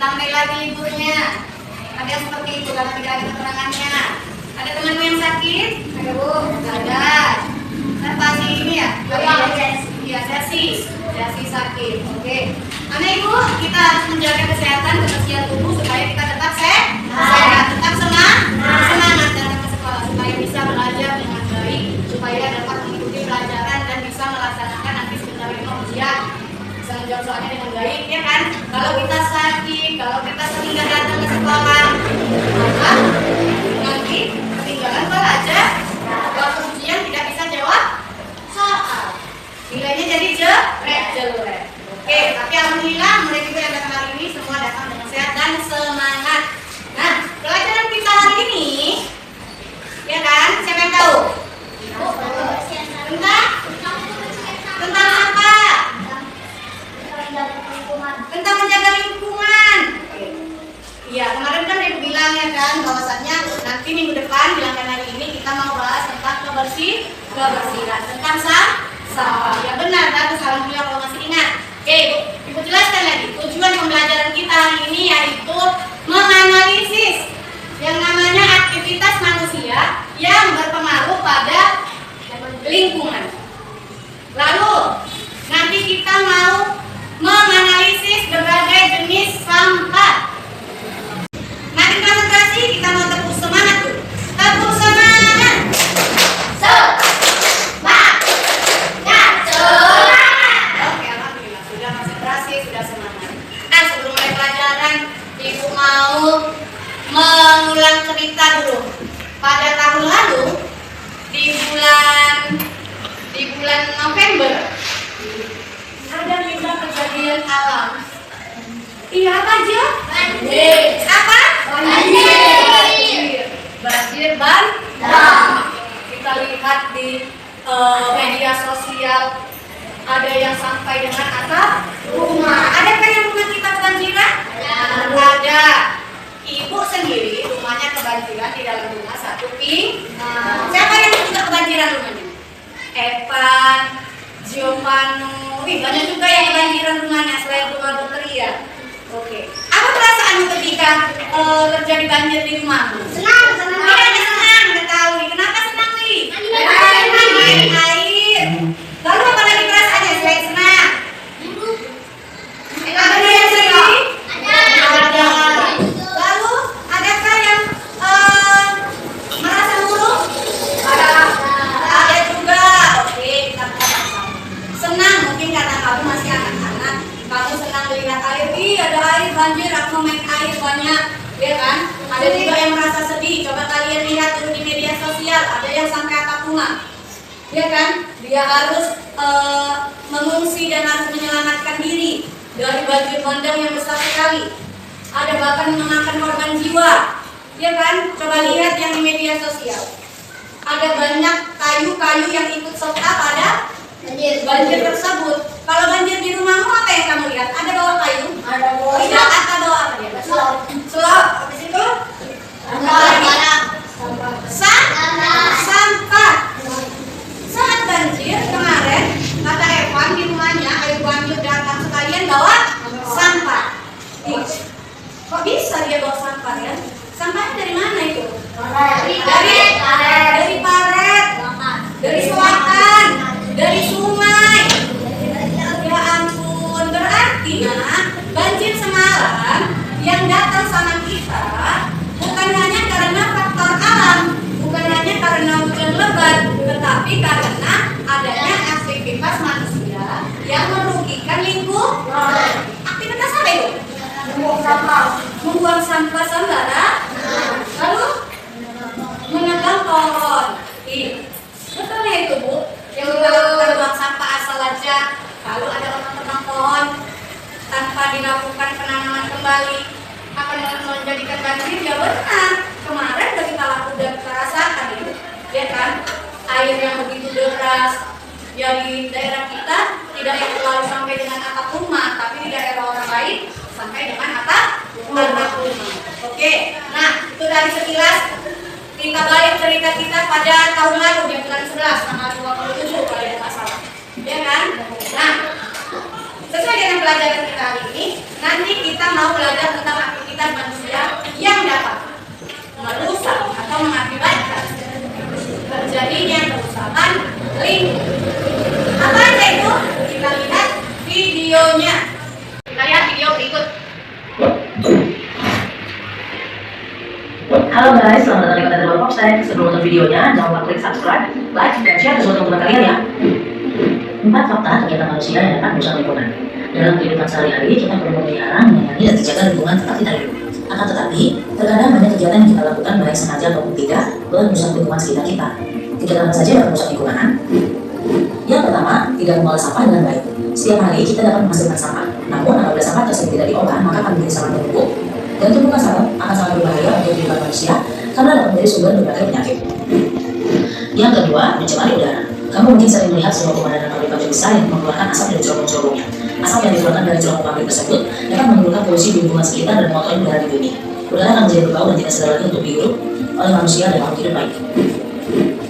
Ditambah lagi liburnya. Ada yang seperti itu karena tidak ada keterangannya. Ada temanmu yang sakit? Ada bu? Tidak ada. Apa sih ini ya? Iya, Jasi sakit. Oke. Karena ibu, kita harus menjaga kesehatan, kebersihan tubuh supaya kita tetap sehat, tetap semangat datang ke sekolah supaya bisa belajar dengan baik, supaya dapat mengikuti pelajaran dan bisa melaksanakan nanti sebentar lagi ujian, bisa menjawab soalnya dengan baik, ya kan? Kalau kita sakit, kalau kita sering nggak datang ke sekolah, maka nanti ketinggalan belajar, waktu ujian tidak bisa jawab soal, nilainya jadi jelek. Oke, tapi alhamdulillah murid kita yang datang hari ini semua datang dengan sehat dan semangat. Nah, pelajaran kita hari ini, ya kan? Siapa yang tahu? Tentang apa? Tentang menjaga lingkungan. Iya, kemarin kan ibu bilang ya kan, bahwasannya nanti minggu depan, bilangkan hari ini kita mau bahas tentang kebersihan, tentang sampah. Ya benar, bagus, alhamdulillah kalau masih ingat. Oke, ibu jelaskan lagi. Tujuan pembelajaran kita hari ini yaitu menganalisis yang namanya aktivitas manusia yang berpengaruh pada lingkungan. Lalu nanti kita mau menganalisis berbagai jenis sampah. Mari konsentrasi, kita mau tepuk semangat dulu. Tepuk semangat. Sudah semangat. Nah, sebelum mulai pelajaran, ibu mau mengulang cerita dulu. Pada tahun lalu, di bulan November, ada 5 kejadian alam. Iya apa aja? Banjir. Apa? Banjir bandang. Kita lihat di media sosial. Ada yang sampai dengan atap rumah. Adakah yang rumah kita kebanjiran? Ada. Ibu sendiri rumahnya kebanjiran di dalam rumah satu Siapa yang juga kebanjiran rumahnya? Evan, Giovanni. Banyak juga yang kebanjiran rumahnya selain rumah dokter ya. Oke. Apa perasaanmu ketika terjadi banjir di rumahmu? Senang. Senang. Udah tahu nih. Kenapa senang nih? Main air. Lalu apa lagi perasaannya selain senang? Ada yang sedih? Ada. Lalu adakah yang merasa murung? Ada juga. Oke, kita sama-sama. Senang mungkin karena kamu masih anak-anak. Kamu senang melihat air. Ada air banjir, aku mau main air banyak. Ya kan? Ada juga yang merasa sedih. Coba kalian lihat dulu di media sosial. Ada yang sampai atap rumah. Ya kan? Dia harus mengungsi dan harus menyelamatkan diri dari banjir bandang yang besar sekali. Ada bahkan memakan korban jiwa. Ya kan? Coba lihat yang di media sosial. Ada banyak kayu-kayu yang ikut serta pada banjir tersebut. Kalau banjir di rumahmu apa yang kamu lihat? Ada bawa kayu? Ada bawa. Tidak, atau bawa apa dia? Selop. Habis itu? Sampah. Saat banjir kemarin, kata Evan di rumahnya, air banjir datang sekalian bawa sampah. Kok bisa dia bawa sampah ya? Sampahnya dari mana itu? Dari paret, dari selatan, dari sungai. Ya ampun, berarti banjir semalam yang datang sama kita bukan hanya karena faktor alam, bukan hanya karena hujan lebat, tetapi karena adanya aktivitas manusia yang merugikan lingkungan. Aktivitas apa itu? Membuang sampah sembarangan, lalu menebang pohon. Betulnya itu Bu, yang buang sampah asal aja. Kalau ada orang menebang pohon tanpa dilakukan penanaman kembali akan menjadikan banjir. Ya benar. Kemarin udah kita rasakan itu, ya kan? Air yang begitu deras ya di daerah kita tidak selalu sampai dengan atap rumah, tapi di daerah orang lain sampai dengan atap rumah. Oke, nah itu dari sekilas. Kita balik cerita kita pada tahun lalu di bulan 11 tanggal 27 kalau tidak salah, ya kan? Nah, sesuai dengan pelajaran kita hari ini, nanti kita mau belajar tentang Halo guys, selamat datang di konten terbaru Popstek. Sebelum nonton videonya, jangan lupa klik subscribe, like, dan share ke semua teman-teman kalian ya. 4 fakta kegiatan manusia yang dapat merusak lingkungan. Dalam kehidupan sehari-hari, kita perlu memelihara, menyayangi, dan menjaga lingkungan tempat kita hidup. Akan tetapi, terkadang banyak kegiatan yang kita lakukan baik sengaja ataupun tidak merusak lingkungan sekitar kita. Kegiatan apa saja yang merusak lingkungan? Yang pertama, tidak mengolah sampah dengan baik. Setiap hari kita dapat menghasilkan sampah. Namun, apabila sampah tersebut tidak diolah, maka akan menjadi sampah menumpuk. Dan itu bukan sampah akan sangat berbahaya bagi kehidupan manusia karena dapat menjadi sumber berbagai penyakit. Yang kedua, mencemari udara. Kamu mungkin sering melihat sebuah pemandangan pabrik besar yang mengeluarkan asap dari cerobong-cerobongnya. Asap yang dikeluarkan dari cerobong pabrik tersebut dapat menimbulkan polusi di lingkungan sekitar dan mengotori udara di bumi. Udara akan menjadi berbau dan tidak sedar lagi untuk dihirup oleh manusia dan makhluk hidup lain.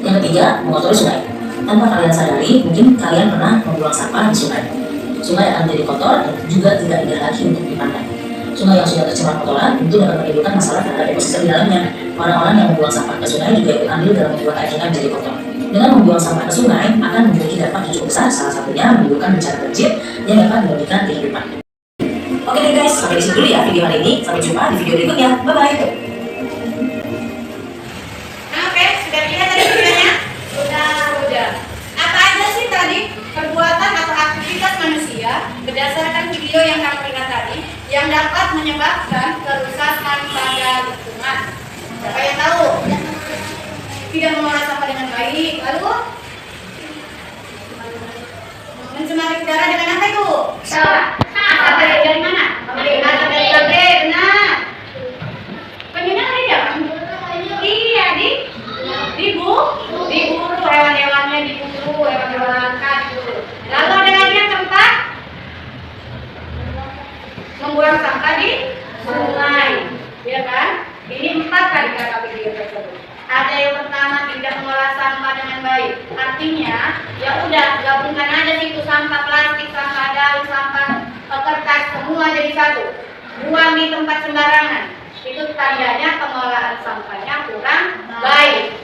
Yang ketiga, mengotori sungai. Tanpa kalian sadari, mungkin kalian pernah membuang sampah di sungai. Sungai akan menjadi kotor dan juga tidak indah lagi untuk dipandang. Sungai yang sudah tercemar kotoran tentu dapat menimbulkan masalah terhadap ekosistem di dalamnya. Orang-orang yang membuang sampah ke sungai juga ikut andil dalam membuat air sungai menjadi kotor. Dengan membuang sampah ke sungai akan memiliki dampak yang cukup besar, salah satunya menimbulkan bencana banjir yang dapat merugikan kehidupan. Oke deh guys, sampai di sini dulu ya video hari ini. Sampai jumpa di video berikutnya. Bye bye. Oke, sudah lihat tadi videonya? Sudah. Apa aja sih tadi perbuatan atau aktivitas manusia berdasarkan video yang kamu lihat tadi yang dapat menyebabkan kerusakan pada lingkungan? Siapa yang tahu? Tidak mengolah sampah dengan baik, lalu mencemari udara dengan apa itu? Salah. Dari mana? Dari pabrik, benar. Penyunya ada di dalam? Iya, di buru hewan-hewannya diburu, hewan-hewan langka diburu. Lalu ada lagi yang keempat, membuang sampah di sungai, ya kan? Ini 4 kali kata video tersebut. Ada yang pertama, tidak mengolah sampah dengan baik. Artinya, ya udah gabungkan aja situ sampah plastik, sampah daun, sampah kertas, semua jadi satu. Buang di tempat sembarangan. Itu tandanya pengolahan sampahnya kurang baik.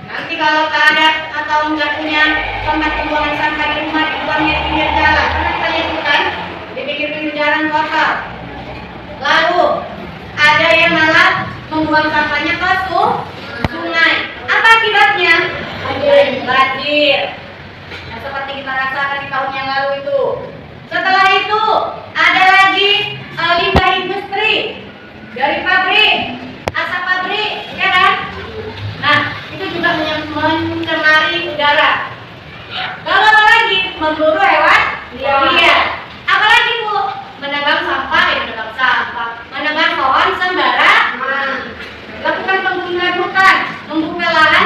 Nanti kalau tak ada atau nggak punya tempat pembuangan sampah di rumah, dibuangnya di pinggir jalan. Karena saya itu kan di pinggir-pinggir jalan kotor. Lalu ada yang malah membuang sampahnya ke sungai. Apa akibatnya? Banjir. Nah, seperti kita rasakan di tahun yang lalu itu. Setelah itu ada lagi limbah industri dari pabrik, asap pabrik, ya kan? Nah, itu juga mencemari udara. Lalu apa lagi? Memburu hewan liar. Apalagi Bu? Menebang sampah, menebang pohon sembarangan. Lakukan penggunaan hutan, membuka lahan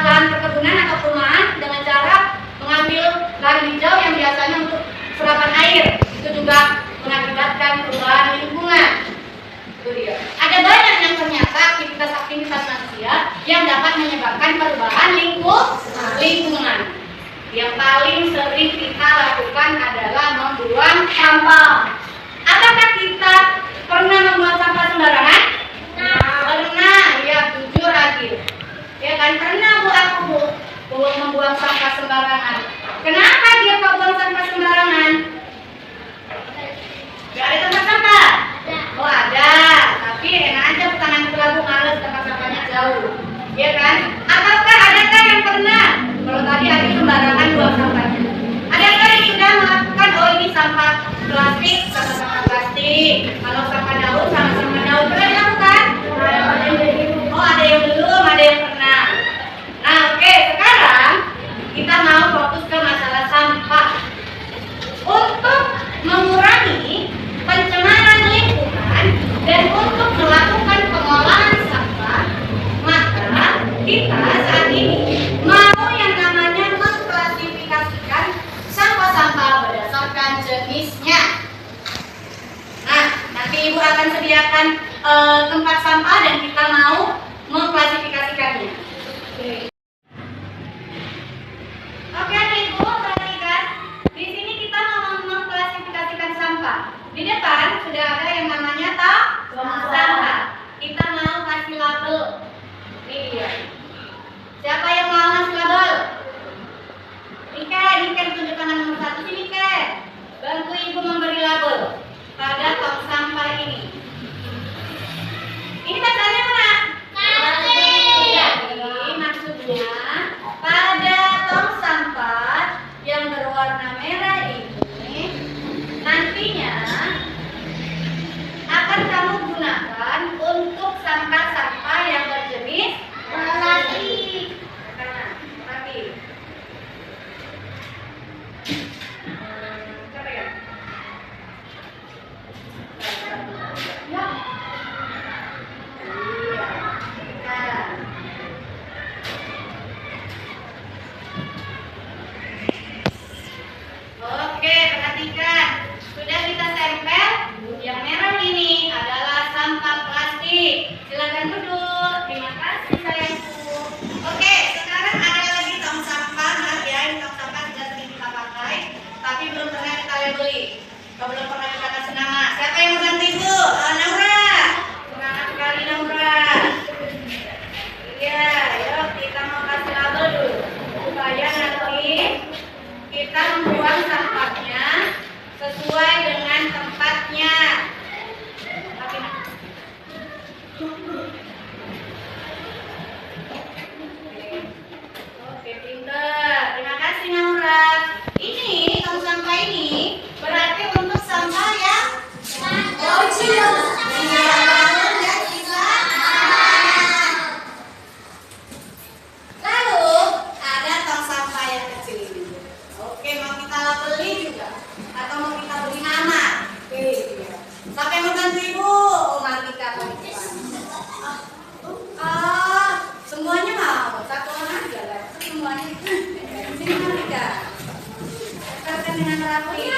perkebunan atau perumahan dengan cara mengambil lahan hijau yang biasanya untuk serapan air. Itu juga mengakibatkan perubahan lingkungan. Itu dia. Ada banyak yang ternyata aktivitas manusia yang dapat menyebabkan perubahan lingkungan. Yang paling sering kita lakukan adalah membuang sampah. Apakah kita pernah membuang sampah sembarangan? Pernah, ya jujur adil. Ya kan, pernah aku membuang sampah sembarangan. Kenapa dia kok buang sampah sembarangan? Gak ada tempat sampah? Oh ada, tapi enak aja tangan kelabu males, tempat sampahnya jauh. Ya kan? Ataukah adakah yang pernah? Kalau tadi ada sembarangan buang sampahnya. Adakah yang sudah melakukan, oh ini sampah plastik, sama-sama plastik. Kalau sampah daun, sama-sama daun. Pernah dilakukan? Oh ada yang belum, ada yang pernah. Nah oke, sekarang kita mau fokus ke masalah sampah. Untuk mengurangi pencemaran lingkungan dan untuk melakukan pengolahan sampah, maka kita saat ini mau yang namanya mengklasifikasikan sampah-sampah berdasarkan jenisnya. Nah, nanti Ibu akan sediakan tempat sampah dan kita mau mengklasifikasikannya. Oke, Ibu, perhatikan. Di sini kita mau mengklasifikasikan sampah. Di depan sudah ada yang namanya sampah. Kita mau kasih label. Ini dia. Siapa yang mau kasih label? Nike tunjukkan nomor 1 sini, Nike. Bantu Ibu memberi label pada tong sampah ini. nantinya akan kamu gunakan untuk sampah-sampah yang berjenis plastik. Lagi. Siapa ya? Ya. Iya. Nah. Oke, perhatikan. Sudah kita tempel. Yang merah ini adalah sampah plastik. Silakan duduk. Terima kasih sayangku. Oke, sekarang ada lagi tong sampah. Nah, ya, ini tong sampah sudah sering kita pakai, tapi belum pernah kita labeli. Belum pernah kita kasih nama. Siapa yang mau bantu Ibu? Naura. Semangat sekali Naura. Iya, yuk kita mau kasih label dulu. Supaya nanti kita membuang sampahnya sesuai dengan tempatnya. Oke, pinter. Terima kasih Naura. Ini tong sampah ini berarti untuk sampah yang kecil. Lalu ada tong sampah yang kecil ini. Oke, mau kita labeli juga atau mau kita beri nama? Oke, ya. Siapa yang mau bantu Ibu? Oh, Martika semuanya mau. Satu orang aja lah. Semuanya. Sini Martika. Sekarang dengan rapi.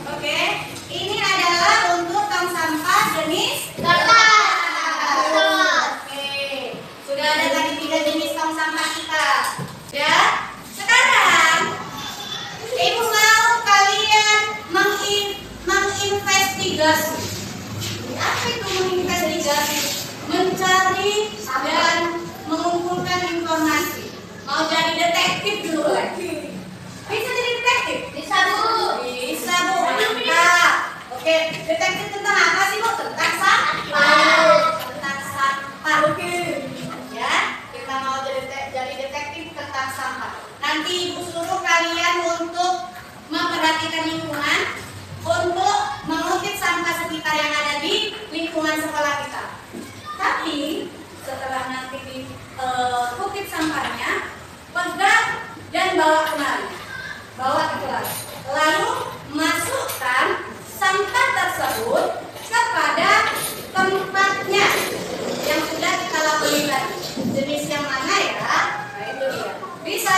Oke, ini adalah untuk tong sampah jenis kertas. Oke, sudah ada tadi 3 jenis tong sampah kita. Ya, sekarang Ibu mau kalian menginvestigasi. Apa itu menginvestigasi? Mencari dan mengumpulkan informasi. Mau jadi detektif dulu lagi? Bisa jadi detektif? Bisa Bu. Bisa Bu. Mantap. Oke, detektif tentang apa sih Bu? Tentang sampah. Tentang sampah. Oke. Ya, kita mau jadi detektif tentang sampah. Nanti Ibu suruh kalian untuk memperhatikan lingkungan, untuk mengutip sampah sekitar yang ada di lingkungan sekolah kita. Tapi setelah nanti dikutip sampahnya, pegang dan bawa kemari, bawa ke kelas. Lalu masukkan sampah tersebut kepada tempatnya yang sudah kita labeli tadi. Jenis yang mana ya? Nah, itu dia. Bisa?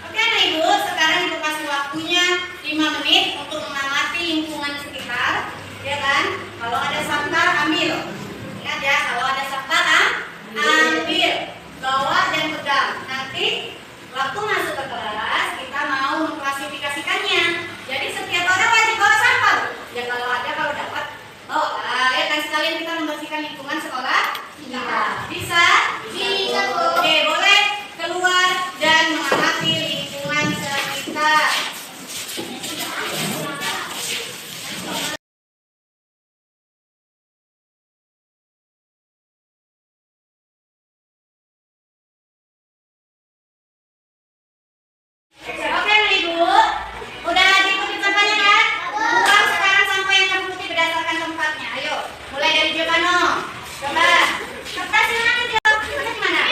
Oke, nah Ibu, sekarang Ibu kasih waktunya 5 menit untuk mengamati lingkungan sekitar, ya kan? Kalau ada sampah, ambil. Ingat ya, kalau ada sampah, ambil, bawa dan pegang. Nanti waktu masuk ke kelas, kita mau mengklasifikasikannya. Jadi setiap orang wajib bawa sampah. Ya kalau ada, kalau dapat, bawa. Ya kan, sekalian kita membersihkan lingkungan sekolah. Kita bisa? Bisa Bu. Oke, boleh keluar dan mengamati lingkungan sekitar. Oke nah Ibu, udah diikuti sampahnya kan? Buang sekarang sampah yang kamu ikuti berdasarkan tempatnya. Ayo, mulai dari Giovanno. Coba, kertasnya mana dia? Kertasnya mana?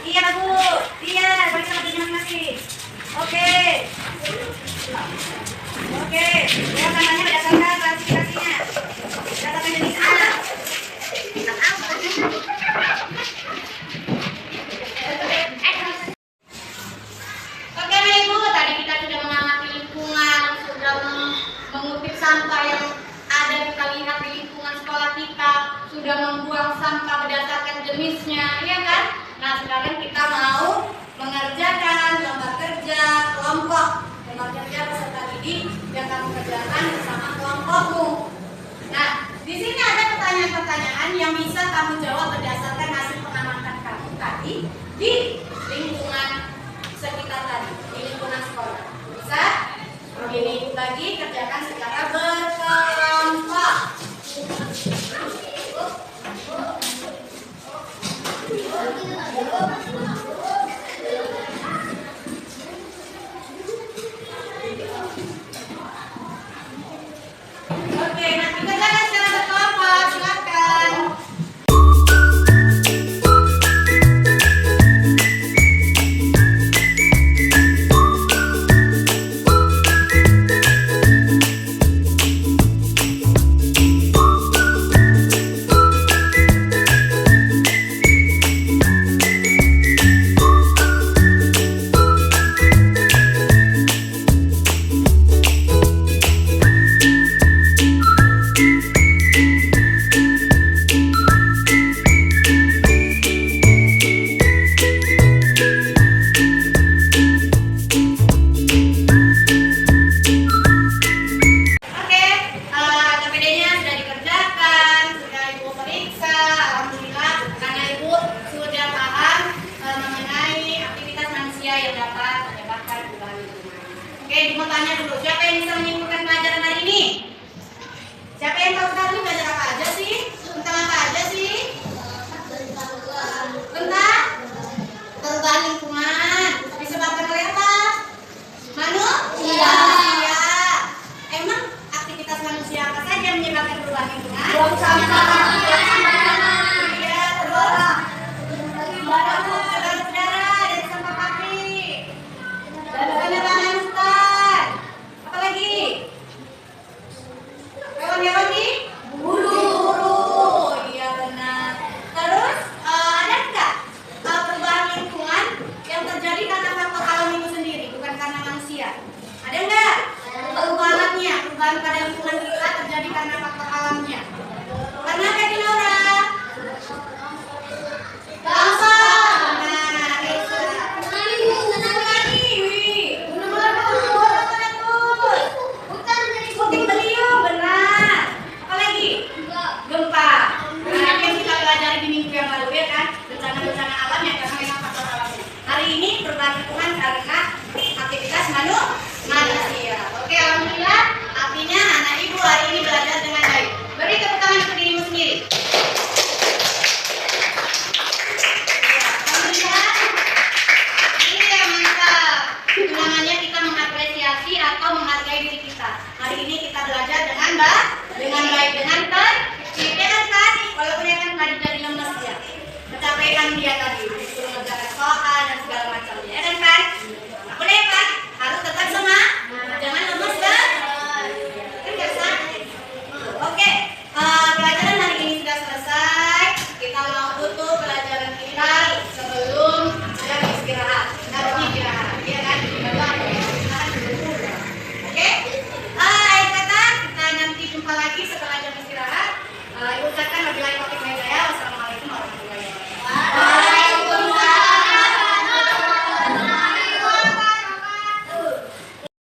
Iya Bu, iya, balik sama dia masing-masing. Oke, ya sampahnya berdasarkan klasifikasinya. Berdasarkan jenis A. Oke nah Ibu, tadi kita sudah mengamati lingkungan, sudah mengutip sampah yang ada kita lihat di lingkungan sekolah kita, sudah membuang sampah berdasarkan jenisnya, ya kan? Nah sekarang kita mau mengerjakan lomba kerja kelompok, lomba kerja peserta didik yang kamu kerjakan bersama kelompokmu. Nah di sini ada pertanyaan-pertanyaan yang bisa kamu jadi lemes dia. Kecapean dia tadi, disuruh ngerjakan soal dan segala macam.